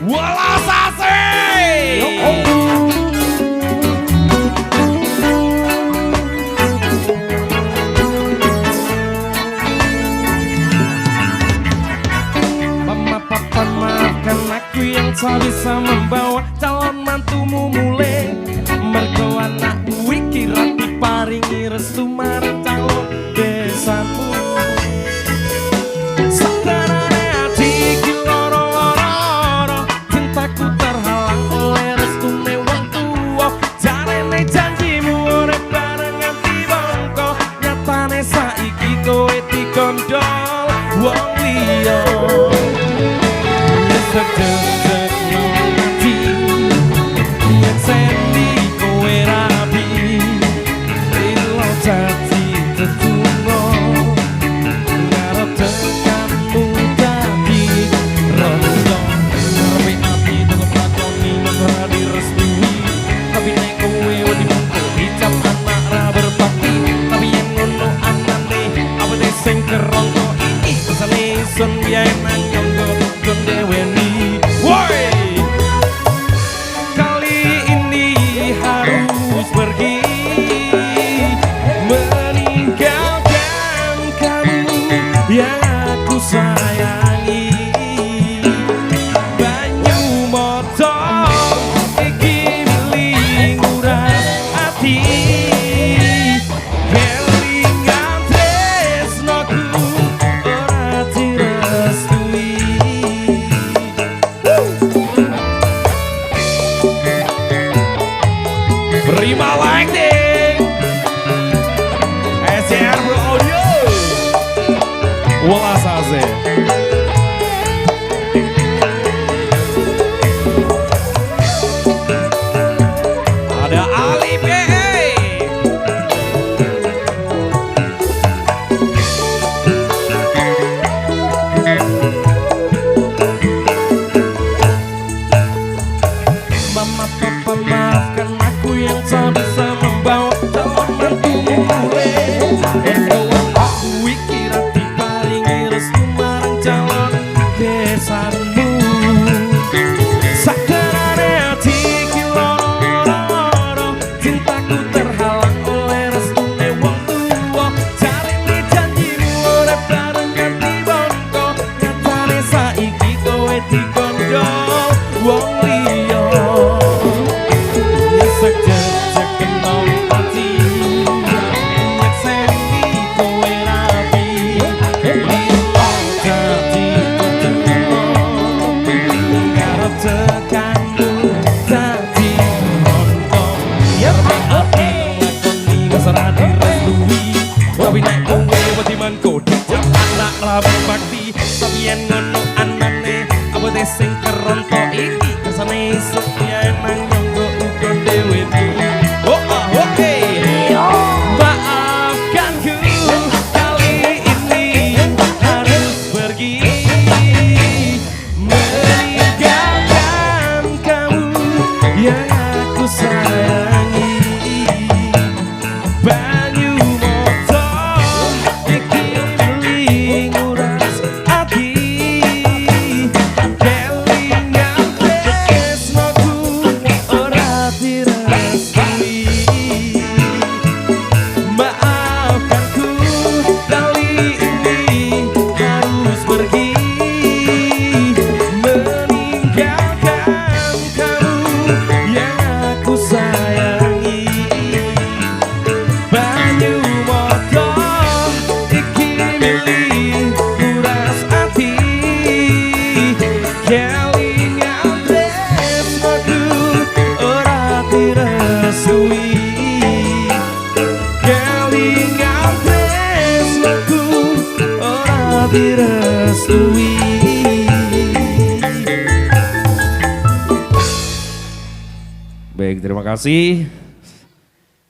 Welas asih. Mama papa maafkan aku yang tak bisa membawa calon mantumu mulai. Mergo anakku iki rati paringi restu marang calon besanmu. Sadarane ati iki loro-loro, cintaku terhalang oleh restune wong tuwa. Jarene janjimu urip bareng nganti bongko, nyatane saiki kowe dikondol wong liya. Nyesek-nyesek nang ati, nyekseni kowe rapi, ilo dadi tetunggo, ngarep tekanmu dadi rondo. Ngarepe ati tetep lakoni ora direstui, tapi nek kowe wedi mongko dicap anak ra berbakti. Tapi yen ngono anane awake sing keronto iki kesane sun biyen nang nyonggo kon deweni. Woi, kali ini harus pergi meninggalkan kamu yang aku sayangi. Banyu motor iki milik nguras hati, kelingan tresnoku ora direstui. Prima lighting SCR Bro Audio Welas asih. Ada Ali PE. Mama papa maafkan aku yang tak bisa membawa calon mantumu mulai. Aku iki rati paringi restu marang calon besanmu. Sadarane ati iki loro-loro, cintaku terhalang oleh restune wong tuwa. Jarine janjimu urip bareng nganti bongko, nyatane saiki kowe dikondol wong liya. Nyesek-nyesek nang ati, nyekseni kowe rapi, ilo dadi tetunggo, ngarep tekanmu dadi rondo. Ngarepe ati lakoni wis ora direstui, tapi nek kowe wedi mengko dicap anak ra berbakti. Tapi yen ngono anane abote sing keronto iki kesane setia nang nyonggo uga deweni. Maafkan ku kali ini harus pergi meninggalkan kamu yang aku sayangi. Banyu motor iki milik nguras hati, kelingan tresnoku ora direstui. Maafkan ku kali ini harus pergi meninggalkan kamu yang aku sayangi. Banyu motor iki milik nguras hati, kelingan tresnoku ora direstui. Kelingan tresnoku ora direstui. Baik, terima kasih.